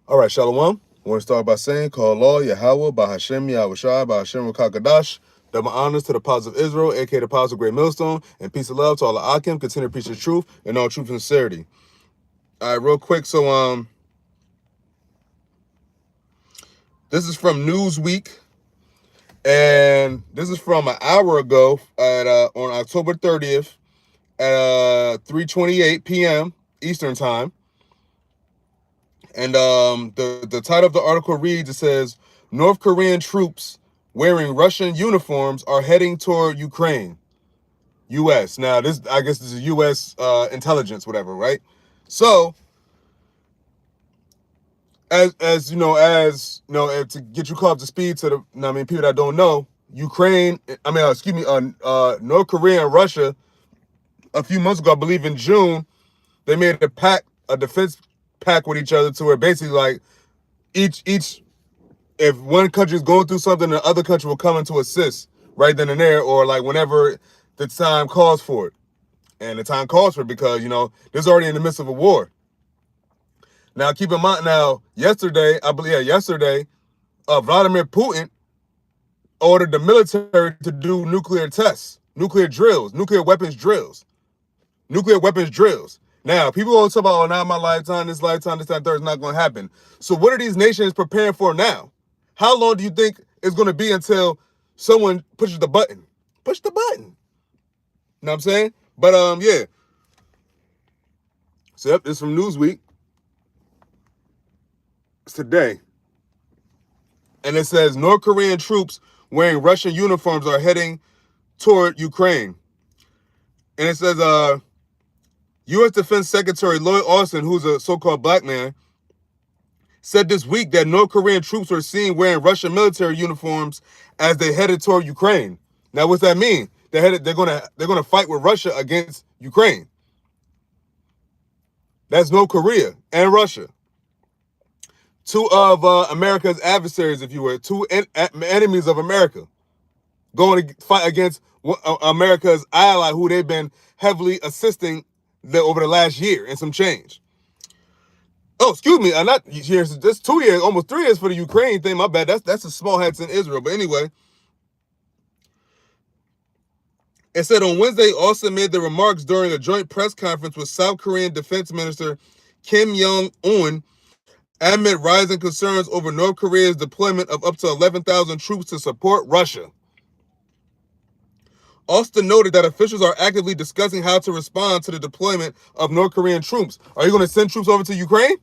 All right, Shalom. I want to start by saying, call Allah, YAHAWAH, BAHASHAM, YAHAWASHI, BAHASHAM, Rakakadash. Double honors to the Apostles of Israel, aka the Apostles of Great Millstone, and peace and love to all the Akim. Continue to preach the truth and all truth and sincerity. All right, real quick. So, this is from Newsweek, and this is from an hour ago at on October 30th at 3:28 p.m. Eastern Time. And the title of the article reads, it says, North Korean troops wearing Russian uniforms are heading toward Ukraine, U.S. Now, I guess this is U.S. Intelligence, whatever, right? So, to get you caught up to speed to the, people that don't know, North Korea and Russia, a few months ago, I believe in June, they made a defense pact with each other to where basically like each if one country is going through something, the other country will come in to assist right then and there, or like whenever the time calls for it. And the time calls for it because, this is already in the midst of a war. Now, keep in mind, yesterday, Vladimir Putin ordered the military to do nuclear tests, nuclear weapons drills. Now, people always talk about, not my lifetime, this, that, third is not going to happen. So what are these nations preparing for now? How long do you think it's going to be until someone pushes the button? Push the button. You know what I'm saying? But, yeah. So, yep, it's from Newsweek. It's today. And it says, North Korean troops wearing Russian uniforms are heading toward Ukraine. And it says, U.S. Defense Secretary Lloyd Austin, who's a so-called black man, said this week that North Korean troops were seen wearing Russian military uniforms as they headed toward Ukraine. Now, what's that mean? They're gonna fight with Russia against Ukraine. That's North Korea and Russia, two of America's adversaries, if you will, two enemies of America, going to fight against America's ally, who they've been heavily assisting over the last year and some change. Oh, excuse me, not years. That's 2 years, almost 3 years for the Ukraine thing. My bad. That's a small hats in Israel. But anyway, it said on Wednesday, Austin made the remarks during a joint press conference with South Korean Defense Minister Kim Jong-un amid rising concerns over North Korea's deployment of up to 11,000 troops to support Russia. Austin noted that officials are actively discussing how to respond to the deployment of North Korean troops. Are you going to send troops over to Ukraine?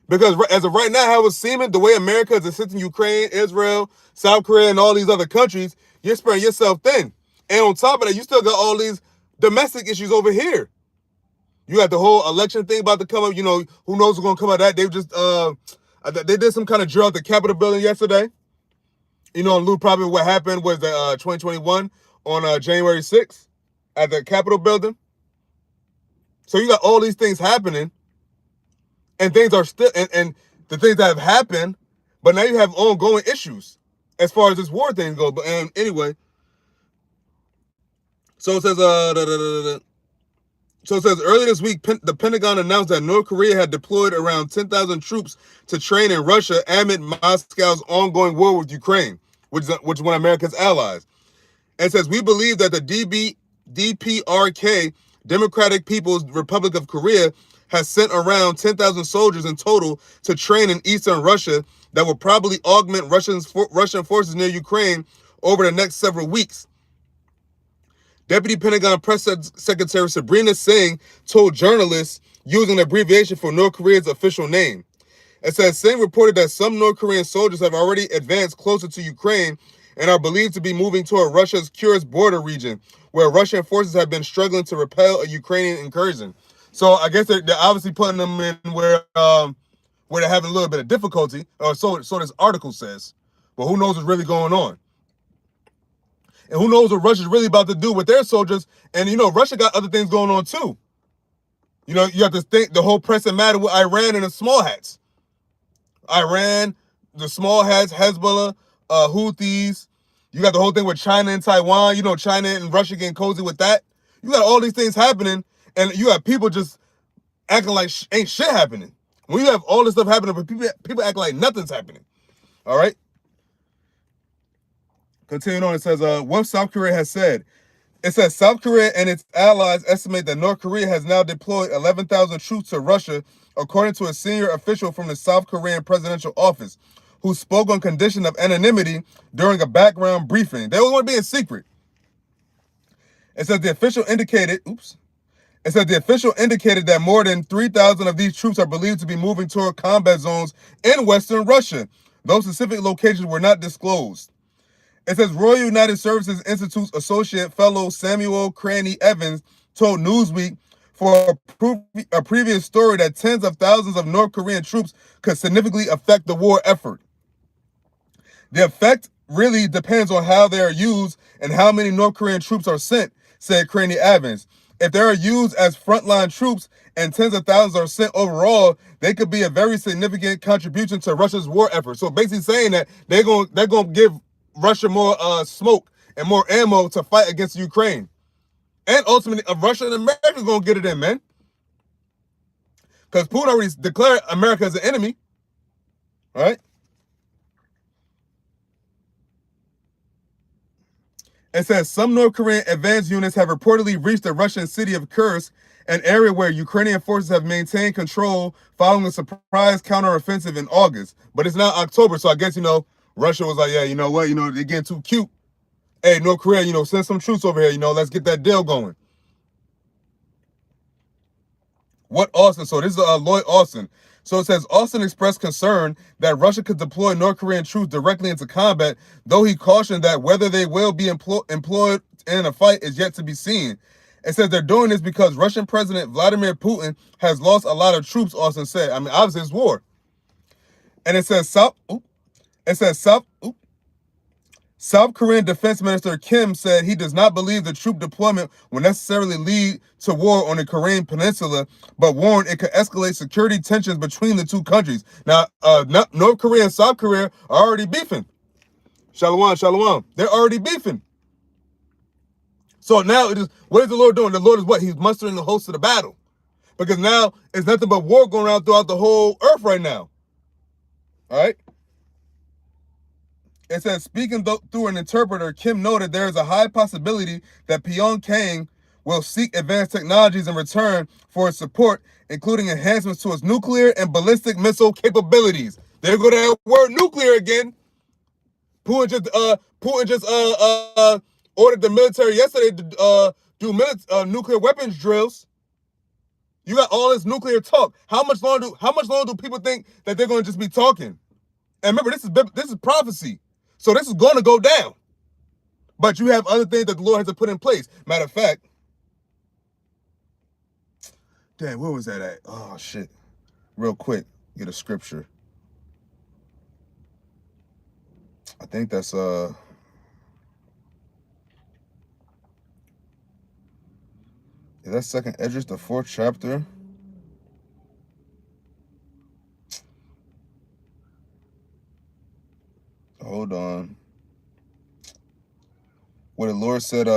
Because as of right now, how it's seeming, the way America is assisting Ukraine, Israel, South Korea, and all these other countries, you're spreading yourself thin. And on top of that, you still got all these domestic issues over here. You got the whole election thing about to come up. Who knows what's going to come out of that? They've just, they did some kind of drill at the Capitol building yesterday. And probably what happened was that 2021 on January 6th at the Capitol building. So you got all these things happening. And things are still, and the things that have happened, but now you have ongoing issues as far as this war thing goes. But anyway, so it says, earlier this week, the Pentagon announced that North Korea had deployed around 10,000 troops to train in Russia amid Moscow's ongoing war with Ukraine, which is one of America's allies. And it says, we believe that the DPRK, Democratic People's Republic of Korea, has sent around 10,000 soldiers in total to train in eastern Russia that will probably augment Russian forces near Ukraine over the next several weeks. Deputy Pentagon Press Secretary Sabrina Singh told journalists using an abbreviation for North Korea's official name. It says Singh reported that some North Korean soldiers have already advanced closer to Ukraine and are believed to be moving toward Russia's Kursk border region, where Russian forces have been struggling to repel a Ukrainian incursion. So I guess they're obviously putting them in where they're having a little bit of difficulty, or so this article says. But who knows what's really going on? And who knows what Russia's really about to do with their soldiers? And Russia got other things going on too. You have to think the whole pressing matter with Iran and the small hats. Iran, the small hats, Hezbollah, Houthis. You got the whole thing with China and Taiwan. China and Russia getting cozy with that. You got all these things happening. And you have people just acting like ain't shit happening. When you have all this stuff happening, but people act like nothing's happening. All right. Continuing on, it says, what South Korea has said. It says South Korea and its allies estimate that North Korea has now deployed 11,000 troops to Russia, according to a senior official from the South Korean presidential office, who spoke on condition of anonymity during a background briefing. They always want to be in secret. It says the official indicated, that more than 3,000 of these troops are believed to be moving toward combat zones in western Russia. Those specific locations were not disclosed. It says Royal United Services Institute's associate fellow Samuel Cranny Evans told Newsweek for a previous story that tens of thousands of North Korean troops could significantly affect the war effort. The effect really depends on how they are used and how many North Korean troops are sent, said Cranny Evans. If they are used as frontline troops and tens of thousands are sent overall, they could be a very significant contribution to Russia's war effort. So basically saying that they're going to give Russia more smoke and more ammo to fight against Ukraine. And ultimately, Russia and America is going to get it in, man. Because Putin already declared America as an enemy. Right? It says some North Korean advanced units have reportedly reached the Russian city of Kursk, an area where Ukrainian forces have maintained control following a surprise counteroffensive in August. But it's now October, so I guess, Russia was like, yeah, you know what, they're getting too cute. Hey, North Korea, send some troops over here, let's get that deal going. What Austin? So this is Lloyd Austin. So it says Austin expressed concern that Russia could deploy North Korean troops directly into combat, though he cautioned that whether they will be employed in a fight is yet to be seen. It says they're doing this because Russian President Vladimir Putin has lost a lot of troops, Austin said. I mean, obviously it's war. And it says South Korean Defense Minister Kim said he does not believe the troop deployment will necessarily lead to war on the Korean Peninsula, but warned it could escalate security tensions between the two countries. Now, North Korea and South Korea are already beefing. Shalom, shalom. They're already beefing. So now, what is the Lord doing? The Lord is what? He's mustering the host of the battle. Because now, it's nothing but war going around throughout the whole earth right now. All right? It says, speaking through an interpreter, Kim noted there is a high possibility that Pyongyang will seek advanced technologies in return for its support, including enhancements to its nuclear and ballistic missile capabilities. There go that word nuclear again. Putin just ordered the military yesterday to do nuclear weapons drills. You got all this nuclear talk. How much longer do people think that they're going to just be talking? And remember, this is prophecy. So this is going to go down. But you have other things that the Lord has to put in place. Matter of fact, damn, where was that at? Oh, shit. Real quick, get a scripture. I think that's, is that Second Esdras, the 4th chapter? Hold on. Where the Lord said,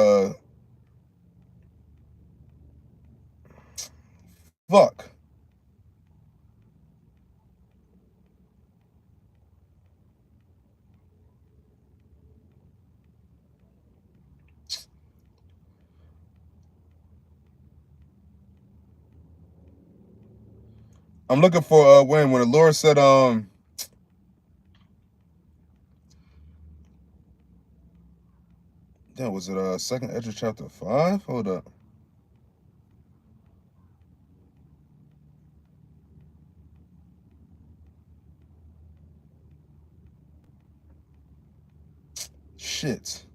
fuck. I'm looking for when the Lord said, that was it, Second Esdras chapter 5? Hold up. Shit.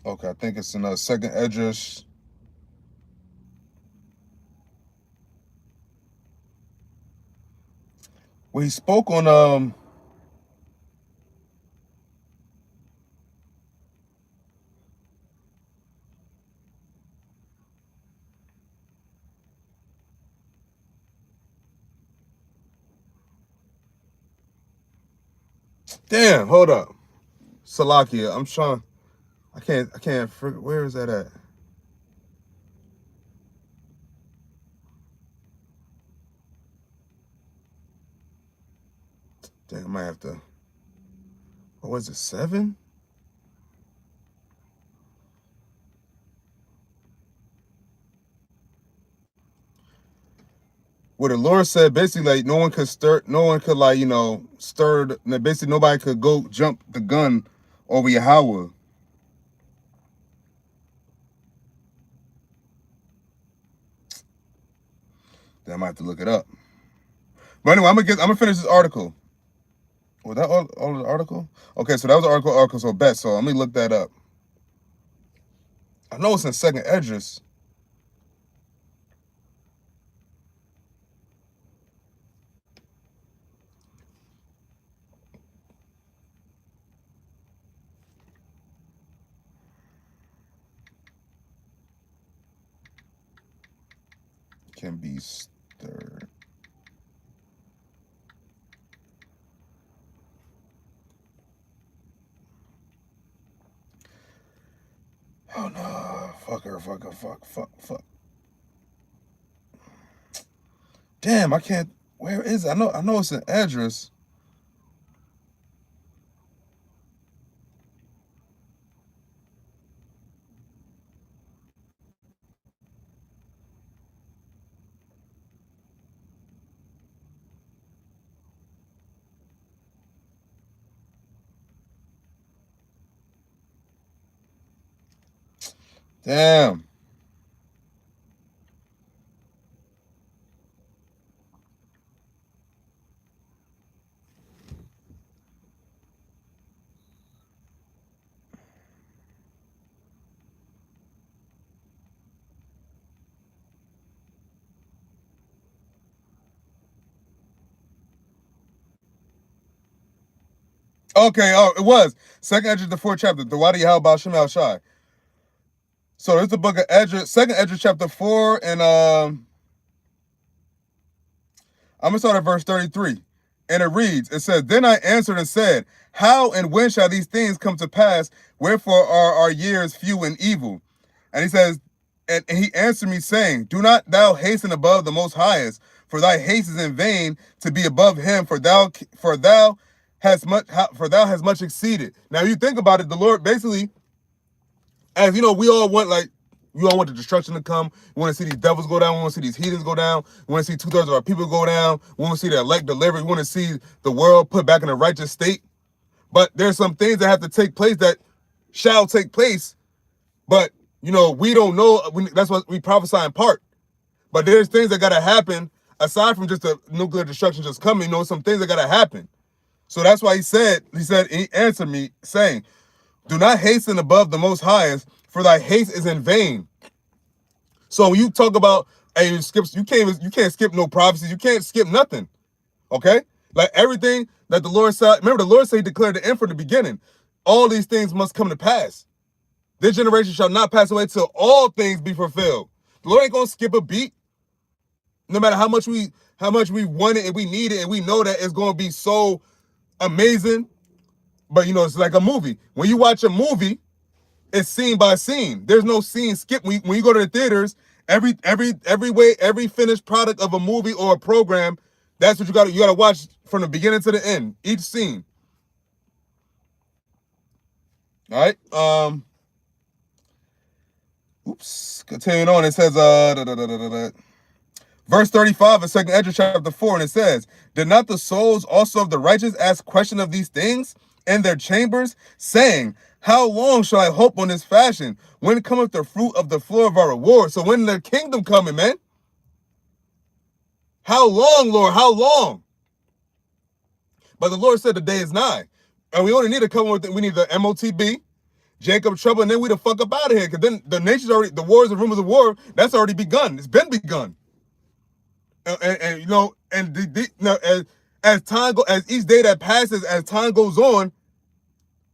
Okay, I think it's in Second Esdras. Where he spoke on Damn, hold up. Salakia. I'm trying. I can't. Where is that at? Damn, I might have to. What was it, 7? Where the Lord said basically like no one could like, stir, basically nobody could go jump the gun over Yahawah. Then I might have to look it up. But anyway, I'm gonna finish this article. Was that all the article? Okay, so that was the article, so bet. So let me look that up. I know it's in Second Esdras. Can be stirred. Oh no, fuck. Damn, I can't. Where is it? I know it's an address. Damn. Okay, it was Second Esdras, the 4th chapter, the Wadi Yahawah BAHASHAM Al-Shai. So it's the book of Esdras, Second Esdras chapter 4, and I'm gonna start at verse 33. And it reads, it says, Then I answered and said, How and when shall these things come to pass? Wherefore are our years few and evil? And he says, and he answered me, saying, Do not thou hasten above the Most Highest, for thy haste is in vain to be above him, for thou hast much exceeded. Now you think about it, the Lord basically, as you know, we all want the destruction to come. We want to see these devils go down. We want to see these heathens go down. We want to see 2/3 of our people go down. We want to see the elect delivered. We want to see the world put back in a righteous state. But there's some things that have to take place that shall take place. But, we don't know. That's what we prophesy in part. But there's things that got to happen aside from just the nuclear destruction just coming. Some things that got to happen. So that's why he answered me saying, Do not hasten above the Most Highest, for thy haste is in vain. So when you talk about, you can't skip no prophecies. You can't skip nothing. Okay? Like everything that the Lord said, remember the Lord said he declared the end from the beginning. All these things must come to pass. This generation shall not pass away till all things be fulfilled. The Lord ain't gonna skip a beat. No matter how much we want it and we need it and we know that it's gonna be so amazing. But it's like a movie. When you watch a movie, it's scene by scene. There's no scene skip. When you go to the theaters, every finished product of a movie or a program, that's what you gotta watch from the beginning to the end, each scene. All right. Continuing on, it says verse 35 of 2nd Esdras chapter 4, and it says, Did not the souls also of the righteous ask question of these things in their chambers, saying, How long shall I hope on this fashion? When cometh the fruit of the floor of our reward? So when the kingdom coming, man? How long, Lord? How long? But the Lord said the day is nigh. And we only need to come with we need the MOTB, Jacob trouble, and then we the fuck up out of here. Because then the nation's already, the wars and rumors of war, that's already begun. It's been begun. As time as each day that passes, as time goes on,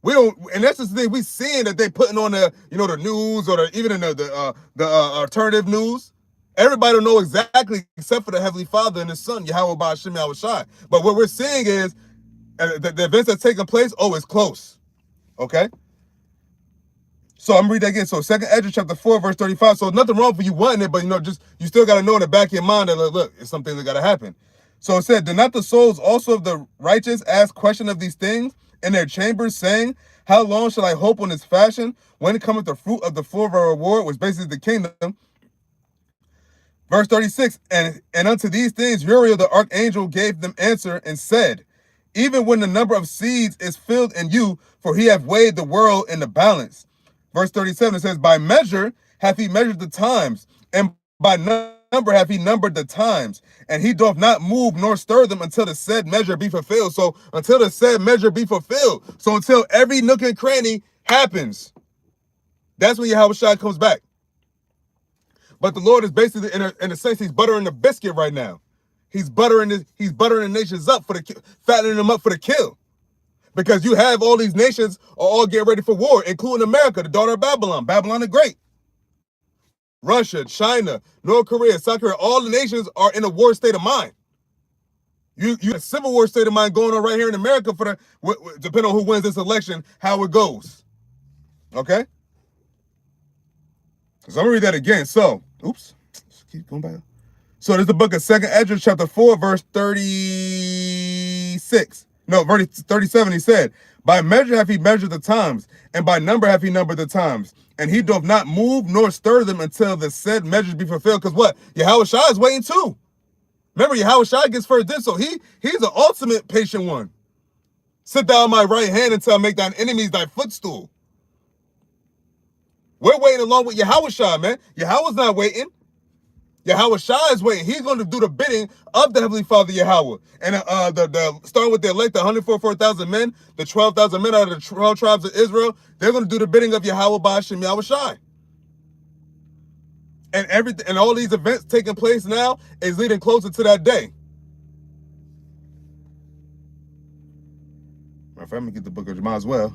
we don't, and that's just the thing. We seeing that they putting on the the news or even in the alternative news. Everybody don't know exactly except for the Heavenly Father and His Son, Yahawah BAHASHAM Al-Shai. But what we're seeing is And the events that's taking place, oh, it's close. Okay? So I'm reading that again. So 2nd Ezra chapter 4, verse 35. So nothing wrong for you wanting it, but just you still got to know in the back of your mind that look, it's something that got to happen. So it said, "Do not the souls also of the righteous ask question of these things in their chambers, saying, how long shall I hope on this fashion? When cometh the fruit of the full of our reward," which basically is the kingdom. Verse 36, and unto these things Uriel the archangel gave them answer and said, even when the number of seeds is filled in you, for he hath weighed the world in the balance. Verse 37, it says, by measure hath he measured the times, and by number hath he numbered the times, and he doth not move nor stir them until the said measure be fulfilled. So until the said measure be fulfilled. So until every nook and cranny happens, that's when Yahawashi comes back. But the Lord is basically, in a sense, he's buttering the biscuit right now. He's buttering the nations up fattening them up for the kill. Because you have all these nations are all getting ready for war, including America, the daughter of Babylon, Babylon the Great. Russia, China, North Korea, South Korea, all the nations are in a war state of mind. You a civil war state of mind going on right here in America for depending on who wins this election, how it goes. Okay? So I'm gonna read that again. So, oops, let's keep going back. So there's the book of 2nd Ezra, chapter 4, verse 36. No, verse 37. He said, by measure hath he measured the times, and by number hath he numbered the times, and he doth not move nor stir them until the said measures be fulfilled. Because what? Yahawashi is waiting too. Remember, Yahawashi gets first dibs, so he's the ultimate patient one. Sit thou on my right hand until I make thine enemies thy footstool. We're waiting along with Yahawashi, man. Yahweh's not waiting. Yahawashi is waiting. He's going to do the bidding of the Heavenly Father Yahweh. And starting with the elect, the 144,000 men, the 12,000 men out of the 12 tribes of Israel, they're going to do the bidding of Yahweh, BAHASHAM, Yahawashi. And everything, and all these events taking place now is leading closer to that day. My family get the book of Jemah as well.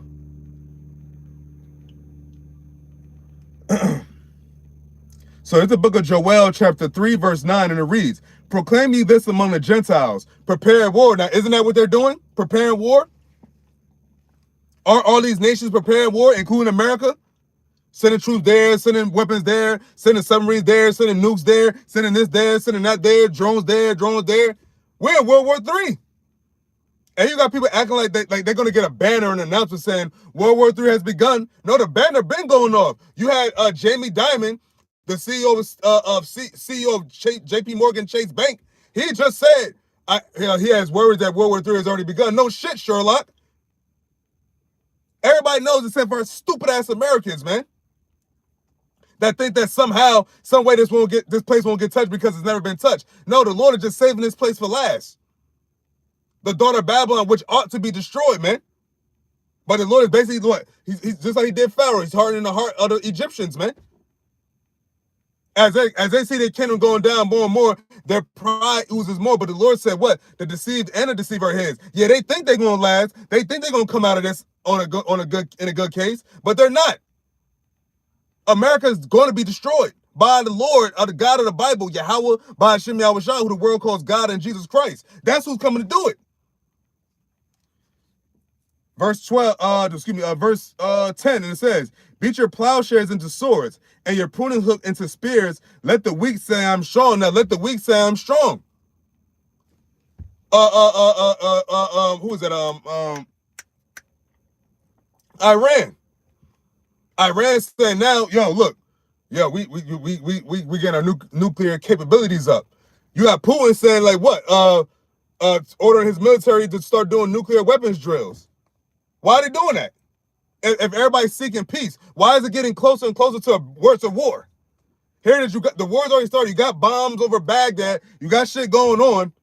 So it's the book of Joel, chapter 3, verse 9, and it reads, proclaim ye this among the Gentiles, prepare war. Now, isn't that what they're doing? Preparing war? Are all these nations preparing war, including America? Sending troops there, sending weapons there, sending submarines there, sending nukes there, sending this there, sending that there, drones there, drones there. We're in World War III. And you got people acting like they're going to get a banner and announcement saying World War III has begun. No, the banner been going off. You had Jamie Dimon, the CEO of J.P. Morgan Chase Bank. He just said he has worries that World War III has already begun. No shit, Sherlock. Everybody knows except for stupid ass Americans, man, that think that somehow, some way this place won't get touched because it's never been touched. No, the Lord is just saving this place for last. The daughter of Babylon, which ought to be destroyed, man. But the Lord is basically what? He's just like he did Pharaoh. He's hardening the heart of the Egyptians, man. As they see their kingdom going down more and more, their pride oozes more. But the Lord said what? The deceived and the deceiver are his. Yeah, they think they're going to last. They think they're going to come out of this in a good case, but they're not. America is going to be destroyed by the Lord, the God of the Bible, Yahweh, BAHASHAM, Yahawashi, who the world calls God and Jesus Christ. That's who's coming to do it. Verse 10, and it says, beat your plowshares into swords, and your pruning hook into spears. Let the weak say I'm strong. Now let the weak say I'm strong. Who is that? Iran saying now, yo, look, yo, we getting our nuclear capabilities up. You got Putin saying like what? Ordering his military to start doing nuclear weapons drills. Why are they doing that? If everybody's seeking peace, why is it getting closer and closer to a worse of war? Here it is, the war's already started. You got bombs over Baghdad. You got shit going on.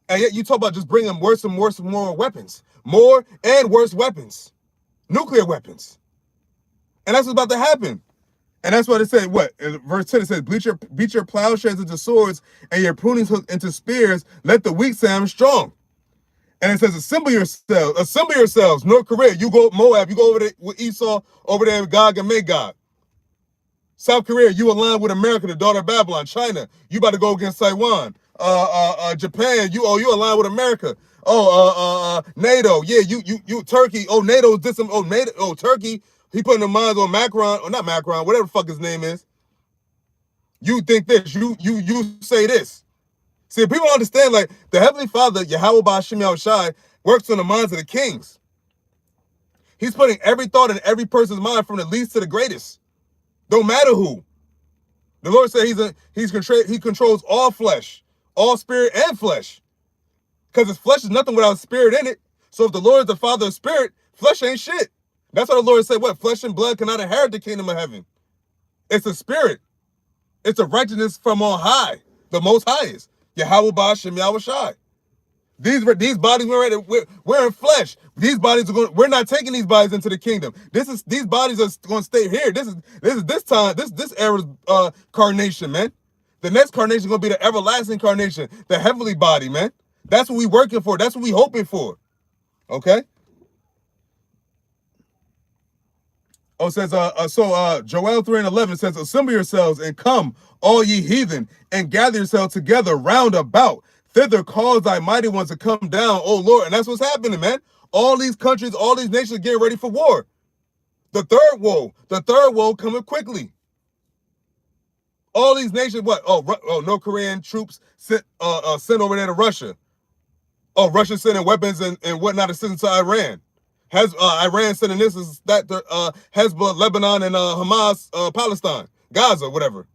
And yet you talk about just bringing worse and worse and more weapons. More and worse weapons. Nuclear weapons. And that's what's about to happen. And that's what it said. What? In verse 10, it says, beat your plowshares into swords and your pruning hooks into spears. Let the weak say I'm strong. And it says, assemble yourselves. North Korea, you go Moab, you go over there with Esau, over there with Gog and Magog. South Korea, you align with America, the daughter of Babylon. China, you about to go against Taiwan. Japan, you align with America. NATO, yeah, you Turkey. Oh, NATO's did some. Oh, NATO, oh, Turkey. He putting the minds on Macron, or not Macron, whatever the fuck his name is. You think this, you say this. See, people don't understand, like, the Heavenly Father, Yahawah BAHASHAM YAHAWASHI, works on the minds of the kings. He's putting every thought in every person's mind, from the least to the greatest. Don't matter who. The Lord said he controls all flesh, all spirit and flesh. Because his flesh is nothing without spirit in it. So if the Lord is the Father of spirit, flesh ain't shit. That's why the Lord said, what? Flesh and blood cannot inherit the kingdom of heaven. It's a spirit. It's a righteousness from on high. The most highest. Yahawah BAHASHAM YAHAWASHI. These bodies we're in flesh. These bodies are going. We're not taking these bodies into the kingdom. These bodies are going to stay here. This era's carnation, man. The next carnation is going to be the everlasting carnation, the heavenly body, man. That's what we working for. That's what we hoping for. Okay. Oh, it says Joel 3:11 says, assemble yourselves and come, all ye heathen, and gather yourselves together round about. Thither cause thy mighty ones to come down, O Lord. And that's what's happening, man. All these countries, all these nations getting ready for war. The third woe coming quickly. All these nations, what? North Korean troops sent over there to Russia. Oh, Russia sending weapons and whatnot assistance to Iran. Iran sending this is that Hezbollah, Lebanon, and Hamas, Palestine, Gaza, whatever.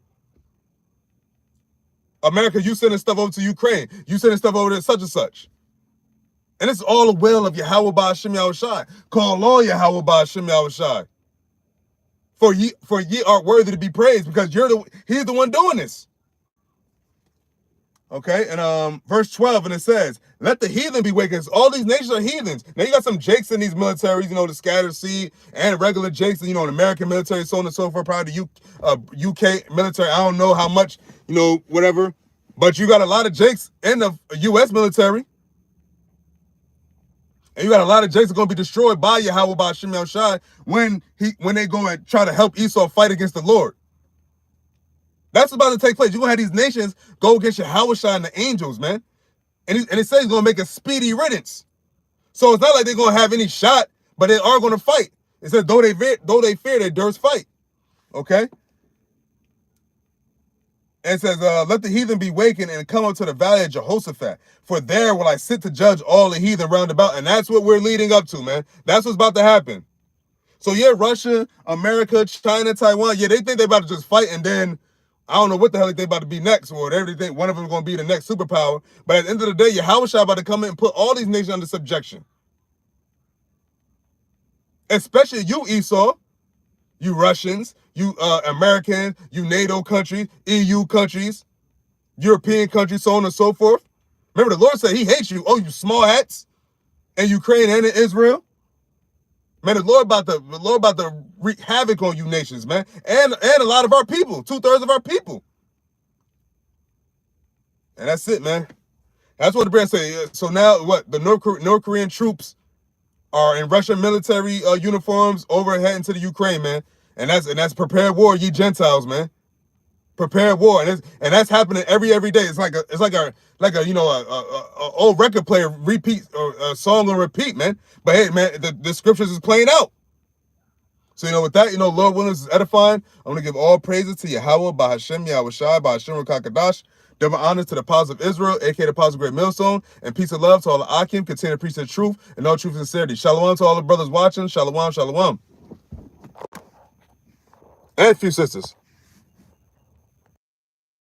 America, you sending stuff over to Ukraine. You sending stuff over to such and such. And it's all the will of Yahawah BAHASHAM YAHAWASHI. Call on Yahawah BAHASHAM YAHAWASHI. For ye are worthy to be praised, because he's the one doing this. Okay, and verse 12, and it says, let the heathen be wakened. All these nations are heathens. Now you got some jakes in these militaries, the scattered seed and regular jakes, and the American military, so on and so forth, probably the UK military. I don't know how much, whatever. But you got a lot of jakes in the US military. And you got a lot of jakes that are going to be destroyed by Yahawah BAHASHAM YAHAWASHI when they go and try to help Esau fight against the Lord. That's about to take place. You're going to have these nations go against Yahawashi and the angels, man. And it says he's going to make a speedy riddance. So it's not like they're going to have any shot, but they are going to fight. It says, though they fear, they durst fight. Okay? And it says, let the heathen be wakened and come up to the valley of Jehoshaphat. For there will I sit to judge all the heathen round about. And that's what we're leading up to, man. That's what's about to happen. So yeah, Russia, America, China, Taiwan, yeah, they think they're about to just fight, and then I don't know what the hell they about to be next, or whatever they think one of them is going to be the next superpower. But at the end of the day, Yahawashi about to come in and put all these nations under subjection. Especially you, Esau, you Russians, you Americans, you NATO countries, EU countries, European countries, so on and so forth. Remember, the Lord said he hates you. Oh, you small hats in Ukraine and in Israel. Man, the Lord about to wreak havoc on you nations, man. And a lot of our people, 2/3 of our people. And that's it, man. That's what the brand say. So now what? The North Korean troops are in Russian military uniforms over heading to the Ukraine, man. And that's prepared war, ye Gentiles, man. Prepared war, and that's happening every day. It's like a old record player repeat or a song on repeat, man. But hey, man, the scriptures is playing out. So with that, Lord willing, this is edifying. I'm gonna give all praises to Yahawah BAHASHAM YAHAWASHI BAHASHAM RUKAKADASH. Double honors to the Apostle of Israel, aka the Apostle of Great Millstone, and peace and love to all the Akim, continue to preach the truth and all truth and sincerity. Shalom to all the brothers watching. Shalom, shalom. And a few sisters.